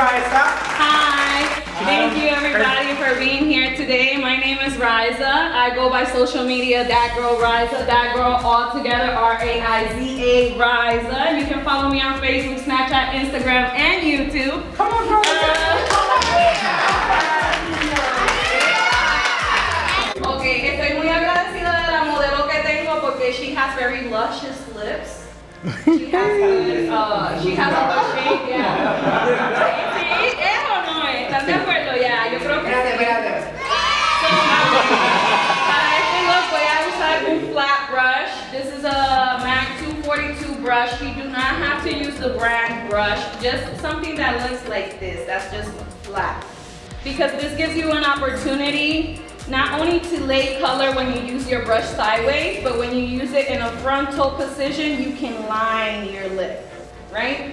Raisa. Hi. Thank you everybody for being here today. My name is Riza. I go by social media That Girl Riza. That Girl all together R-A-I-Z-A Riza. You can follow me on Facebook, Snapchat, Instagram, and YouTube. Come on, girl. Okay, estoy muy agradecida de la modelo que tengo porque she has very luscious lips. She has good, she has a good shape, yeah. Sí, ¿es o no es? ¿Están de acuerdo? Ya, yo creo que sí. Espérate. Para este look voy a usar un flat brush. This is a MAC 242 brush. You do not have to use the brand brush. Just something that looks like this. That's just flat. Because this gives you an opportunity not only to lay color when you use your brush sideways, but when you use it in a frontal position, you can line your lip, right?